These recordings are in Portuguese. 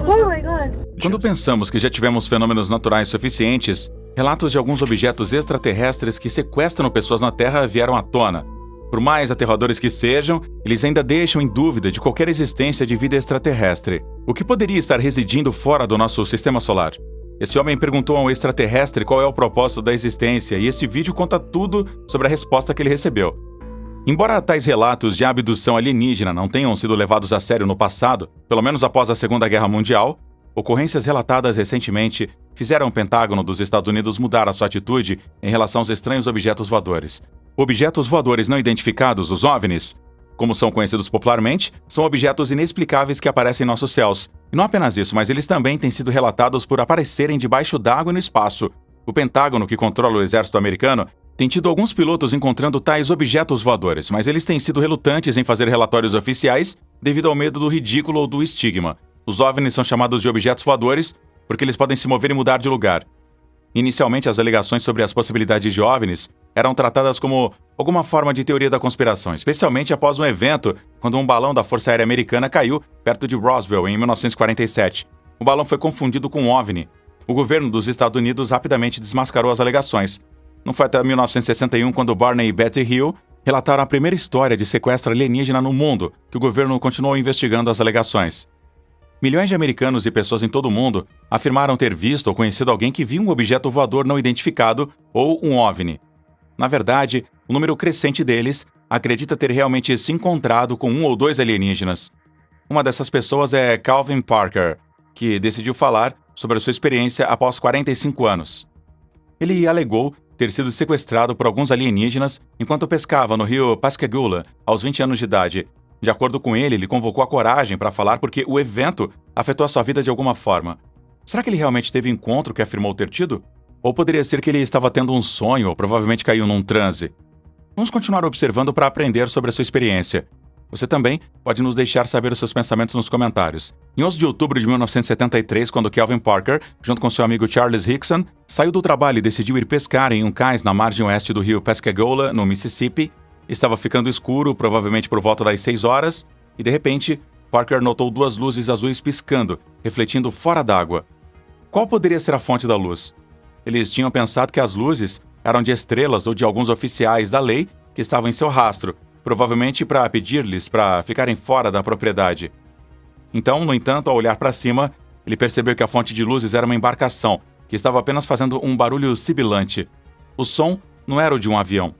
Oh my God. Quando pensamos que já tivemos fenômenos naturais suficientes, relatos de alguns objetos extraterrestres que sequestram pessoas na Terra vieram à tona. Por mais aterradores que sejam, eles ainda deixam em dúvida de qualquer existência de vida extraterrestre. O que poderia estar residindo fora do nosso sistema solar? Esse homem perguntou a um extraterrestre qual é o propósito da existência e este vídeo conta tudo sobre a resposta que ele recebeu. Embora tais relatos de abdução alienígena não tenham sido levados a sério no passado, pelo menos após a Segunda Guerra Mundial, ocorrências relatadas recentemente fizeram o Pentágono dos Estados Unidos mudar a sua atitude em relação aos estranhos objetos voadores. Objetos voadores não identificados, os OVNIs, como são conhecidos popularmente, são objetos inexplicáveis que aparecem em nossos céus. E não apenas isso, mas eles também têm sido relatados por aparecerem debaixo d'água e no espaço. O Pentágono, que controla o exército americano, tem tido alguns pilotos encontrando tais objetos voadores, mas eles têm sido relutantes em fazer relatórios oficiais devido ao medo do ridículo ou do estigma. Os OVNIs são chamados de objetos voadores porque eles podem se mover e mudar de lugar. Inicialmente, as alegações sobre as possibilidades de OVNIs eram tratadas como alguma forma de teoria da conspiração, especialmente após um evento quando um balão da Força Aérea Americana caiu perto de Roswell em 1947. O balão foi confundido com um OVNI. O governo dos Estados Unidos rapidamente desmascarou as alegações. Não foi até 1961 quando Barney e Betty Hill relataram a primeira história de sequestro alienígena no mundo que o governo continuou investigando as alegações. Milhões de americanos e pessoas em todo o mundo afirmaram ter visto ou conhecido alguém que viu um objeto voador não identificado ou um OVNI. Na verdade, o número crescente deles acredita ter realmente se encontrado com um ou dois alienígenas. Uma dessas pessoas é Calvin Parker, que decidiu falar sobre a sua experiência após 45 anos. Ele alegou ter sido sequestrado por alguns alienígenas enquanto pescava no rio Pascagoula aos 20 anos de idade. De acordo com ele convocou a coragem para falar porque o evento afetou a sua vida de alguma forma. Será que ele realmente teve o encontro que afirmou ter tido? Ou poderia ser que ele estava tendo um sonho ou provavelmente caiu num transe? Vamos continuar observando para aprender sobre a sua experiência. Você também pode nos deixar saber os seus pensamentos nos comentários. Em 11 de outubro de 1973, quando Calvin Parker, junto com seu amigo Charles Hickson, saiu do trabalho e decidiu ir pescar em um cais na margem oeste do rio Pascagoula, no Mississippi, estava ficando escuro, provavelmente por volta das 6 horas, e de repente, Parker notou duas luzes azuis piscando, refletindo fora d'água. Qual poderia ser a fonte da luz? Eles tinham pensado que as luzes eram de estrelas ou de alguns oficiais da lei que estavam em seu rastro, provavelmente para pedir-lhes para ficarem fora da propriedade. Então, no entanto, ao olhar para cima, ele percebeu que a fonte de luzes era uma embarcação, que estava apenas fazendo um barulho sibilante. O som não era o de um avião.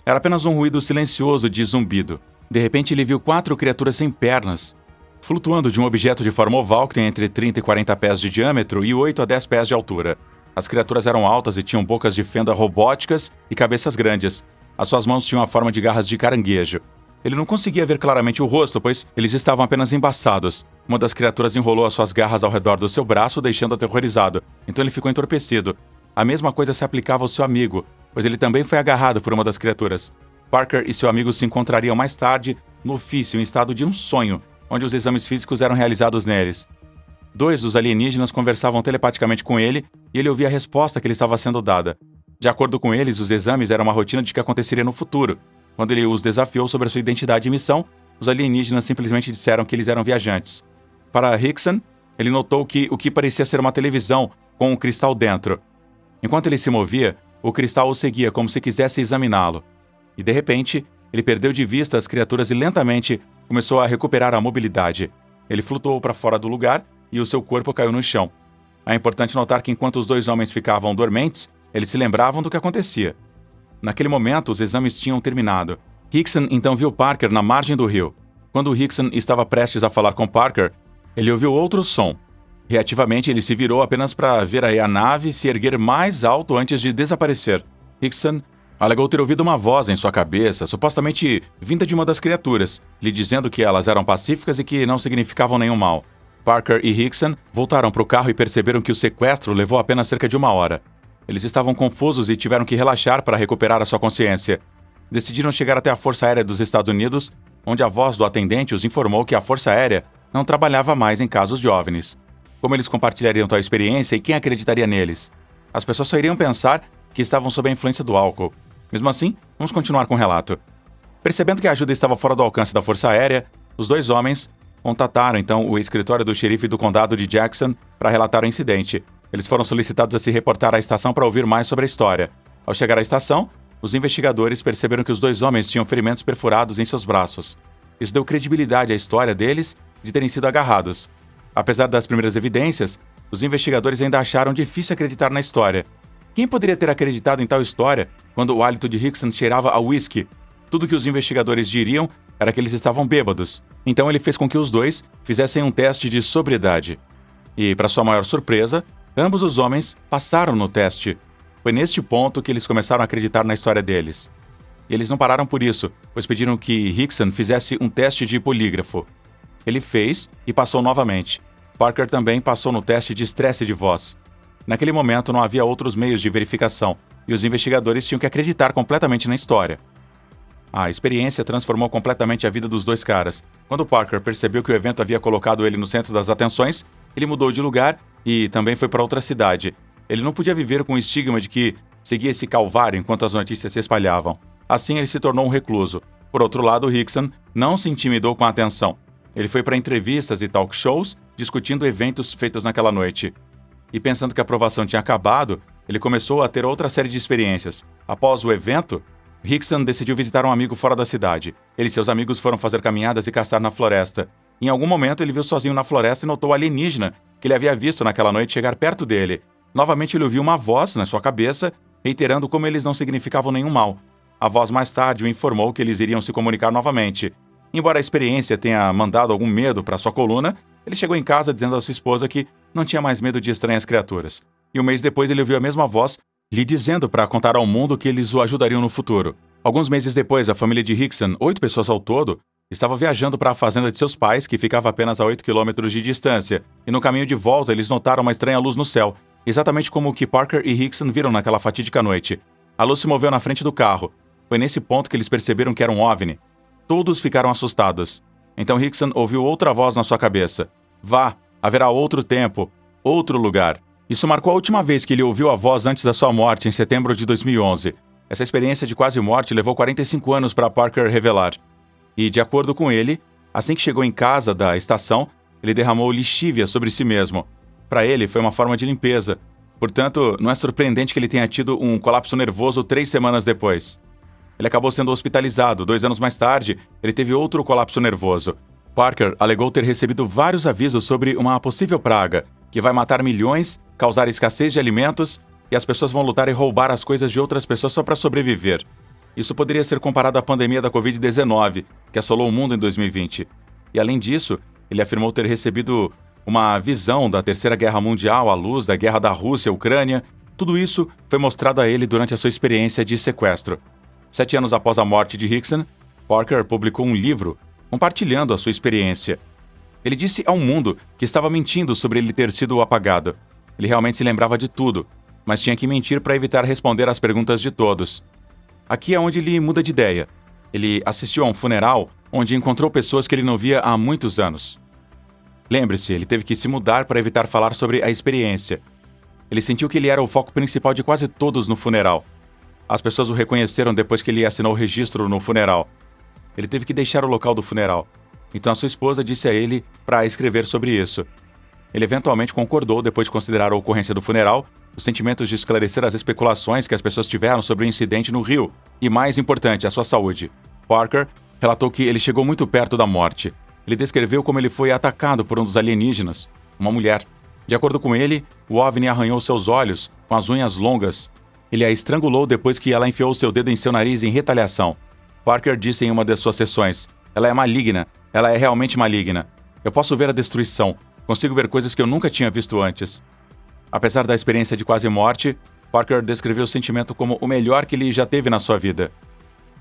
Era apenas um ruído silencioso de zumbido. De repente, ele viu 4 criaturas sem pernas, flutuando de um objeto de forma oval que tem entre 30 e 40 pés de diâmetro e 8 a 10 pés de altura. As criaturas eram altas e tinham bocas de fenda robóticas e cabeças grandes. As suas mãos tinham a forma de garras de caranguejo. Ele não conseguia ver claramente o rosto, pois eles estavam apenas embaçados. Uma das criaturas enrolou as suas garras ao redor do seu braço, deixando aterrorizado. Então ele ficou entorpecido. A mesma coisa se aplicava ao seu amigo, pois ele também foi agarrado por uma das criaturas. Parker e seu amigo se encontrariam mais tarde no ofício em estado de um sonho, onde os exames físicos eram realizados neles. 2 dos alienígenas conversavam telepaticamente com ele e ele ouvia a resposta que lhe estava sendo dada. De acordo com eles, os exames eram uma rotina de que aconteceria no futuro. Quando ele os desafiou sobre a sua identidade e missão, os alienígenas simplesmente disseram que eles eram viajantes. Para Hickson, ele notou que o que parecia ser uma televisão com um cristal dentro. Enquanto ele se movia, o cristal o seguia como se quisesse examiná-lo. E de repente, ele perdeu de vista as criaturas e lentamente começou a recuperar a mobilidade. Ele flutuou para fora do lugar e o seu corpo caiu no chão. É importante notar que enquanto os 2 homens ficavam dormentes, eles se lembravam do que acontecia. Naquele momento, os exames tinham terminado. Hickson então viu Parker na margem do rio. Quando Hickson estava prestes a falar com Parker, ele ouviu outro som. Reativamente, ele se virou apenas para ver a nave se erguer mais alto antes de desaparecer. Hickson alegou ter ouvido uma voz em sua cabeça, supostamente vinda de uma das criaturas, lhe dizendo que elas eram pacíficas e que não significavam nenhum mal. Parker e Hickson voltaram para o carro e perceberam que o sequestro levou apenas cerca de 1 hora. Eles estavam confusos e tiveram que relaxar para recuperar a sua consciência. Decidiram chegar até a Força Aérea dos Estados Unidos, onde a voz do atendente os informou que a Força Aérea não trabalhava mais em casos de OVNIs. Como eles compartilhariam tal experiência e quem acreditaria neles? As pessoas só iriam pensar que estavam sob a influência do álcool. Mesmo assim, vamos continuar com o relato. Percebendo que a ajuda estava fora do alcance da Força Aérea, Os dois homens contataram então o escritório do xerife do condado de Jackson para relatar o incidente. Eles foram solicitados a se reportar à estação para ouvir mais sobre a história. Ao chegar à estação, os investigadores perceberam que os dois homens tinham ferimentos perfurados em seus braços. Isso deu credibilidade à história deles de terem sido agarrados. Apesar das primeiras evidências, os investigadores ainda acharam difícil acreditar na história. Quem poderia ter acreditado em tal história quando o hálito de Hickson cheirava a whisky? Tudo que os investigadores diriam era que eles estavam bêbados. Então ele fez com que os dois fizessem um teste de sobriedade. E, para sua maior surpresa, ambos os homens passaram no teste. Foi neste ponto que eles começaram a acreditar na história deles. E eles não pararam por isso, pois pediram que Hickson fizesse um teste de polígrafo. Ele fez e passou novamente. Parker também passou no teste de estresse de voz. Naquele momento não havia outros meios de verificação, e os investigadores tinham que acreditar completamente na história. A experiência transformou completamente a vida dos dois caras. Quando Parker percebeu que o evento havia colocado ele no centro das atenções, ele mudou de lugar e também foi para outra cidade. Ele não podia viver com o estigma de que seguia esse calvário enquanto as notícias se espalhavam. Assim, ele se tornou um recluso. Por outro lado, Hickson não se intimidou com a atenção. Ele foi para entrevistas e talk shows, discutindo eventos feitos naquela noite. E pensando que a aprovação tinha acabado, ele começou a ter outra série de experiências. Após o evento, Hickson decidiu visitar um amigo fora da cidade. Ele e seus amigos foram fazer caminhadas e caçar na floresta. Em algum momento, ele viu sozinho na floresta e notou o alienígena que ele havia visto naquela noite chegar perto dele. Novamente, ele ouviu uma voz na sua cabeça, reiterando como eles não significavam nenhum mal. A voz mais tarde o informou que eles iriam se comunicar novamente. Embora a experiência tenha mandado algum medo para sua coluna, ele chegou em casa dizendo à sua esposa que não tinha mais medo de estranhas criaturas. E um mês depois ele ouviu a mesma voz lhe dizendo para contar ao mundo que eles o ajudariam no futuro. Alguns meses depois, a família de Hickson, 8 pessoas ao todo, estava viajando para a fazenda de seus pais, que ficava apenas a 8 quilômetros de distância, e no caminho de volta eles notaram uma estranha luz no céu, exatamente como o que Parker e Hickson viram naquela fatídica noite. A luz se moveu na frente do carro. Foi nesse ponto que eles perceberam que era um OVNI. Todos ficaram assustados. Então Hickson ouviu outra voz na sua cabeça. Vá, haverá outro tempo, outro lugar. Isso marcou a última vez que ele ouviu a voz antes da sua morte, em setembro de 2011. Essa experiência de quase morte levou 45 anos para Parker revelar. E, de acordo com ele, assim que chegou em casa da estação, ele derramou lixívia sobre si mesmo. Para ele, foi uma forma de limpeza. Portanto, não é surpreendente que ele tenha tido um colapso nervoso 3 semanas depois. Ele acabou sendo hospitalizado. 2 anos mais tarde, ele teve outro colapso nervoso. Parker alegou ter recebido vários avisos sobre uma possível praga, que vai matar milhões, causar escassez de alimentos, e as pessoas vão lutar e roubar as coisas de outras pessoas só para sobreviver. Isso poderia ser comparado à pandemia da Covid-19, que assolou o mundo em 2020. E além disso, ele afirmou ter recebido uma visão da Terceira Guerra Mundial à luz da guerra da Rússia e Ucrânia. Tudo isso foi mostrado a ele durante a sua experiência de sequestro. 7 anos após a morte de Hickson, Parker publicou um livro compartilhando a sua experiência. Ele disse ao mundo que estava mentindo sobre ele ter sido apagado. Ele realmente se lembrava de tudo, mas tinha que mentir para evitar responder às perguntas de todos. Aqui é onde ele muda de ideia. Ele assistiu a um funeral onde encontrou pessoas que ele não via há muitos anos. Lembre-se, ele teve que se mudar para evitar falar sobre a experiência. Ele sentiu que ele era o foco principal de quase todos no funeral. As pessoas o reconheceram depois que ele assinou o registro no funeral. Ele teve que deixar o local do funeral. Então a sua esposa disse a ele para escrever sobre isso. Ele eventualmente concordou depois de considerar a ocorrência do funeral, os sentimentos de esclarecer as especulações que as pessoas tiveram sobre o incidente no rio e, mais importante, a sua saúde. Parker relatou que ele chegou muito perto da morte. Ele descreveu como ele foi atacado por um dos alienígenas, uma mulher. De acordo com ele, o OVNI arranhou seus olhos com as unhas longas. Ele a estrangulou depois que ela enfiou seu dedo em seu nariz em retaliação. Parker disse em uma de suas sessões: "Ela é maligna. Ela é realmente maligna. Eu posso ver a destruição. Consigo ver coisas que eu nunca tinha visto antes." Apesar da experiência de quase morte, Parker descreveu o sentimento como o melhor que ele já teve na sua vida.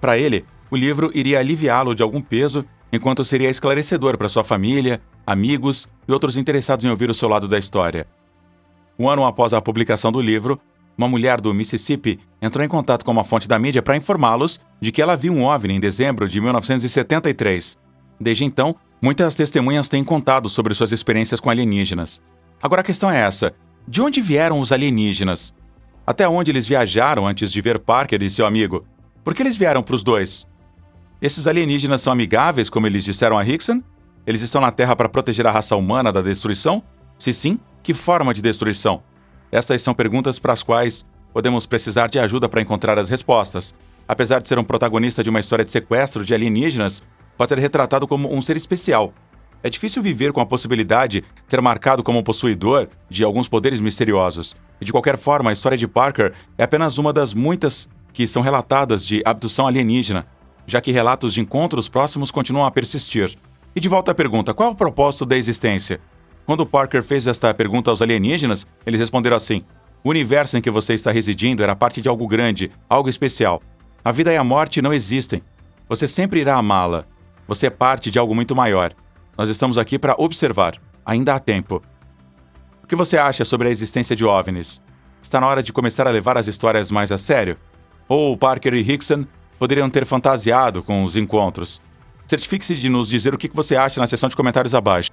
Para ele, o livro iria aliviá-lo de algum peso, enquanto seria esclarecedor para sua família, amigos e outros interessados em ouvir o seu lado da história. Um ano após a publicação do livro, uma mulher do Mississippi entrou em contato com uma fonte da mídia para informá-los de que ela viu um OVNI em dezembro de 1973. Desde então, muitas testemunhas têm contado sobre suas experiências com alienígenas. Agora a questão é essa: de onde vieram os alienígenas? Até onde eles viajaram antes de ver Parker e seu amigo? Por que eles vieram para os dois? Esses alienígenas são amigáveis, como eles disseram a Hickson? Eles estão na Terra para proteger a raça humana da destruição? Se sim, que forma de destruição? Estas são perguntas para as quais podemos precisar de ajuda para encontrar as respostas. Apesar de ser um protagonista de uma história de sequestro de alienígenas, pode ser retratado como um ser especial. É difícil viver com a possibilidade de ser marcado como um possuidor de alguns poderes misteriosos. E de qualquer forma, a história de Parker é apenas uma das muitas que são relatadas de abdução alienígena, já que relatos de encontros próximos continuam a persistir. E de volta à pergunta, qual é o propósito da existência? Quando Parker fez esta pergunta aos alienígenas, eles responderam assim: o universo em que você está residindo era parte de algo grande, algo especial. A vida e a morte não existem. Você sempre irá amá-la. Você é parte de algo muito maior. Nós estamos aqui para observar. Ainda há tempo. O que você acha sobre a existência de OVNIs? Está na hora de começar a levar as histórias mais a sério? Ou Parker e Hickson poderiam ter fantasiado com os encontros? Certifique-se de nos dizer o que você acha na seção de comentários abaixo.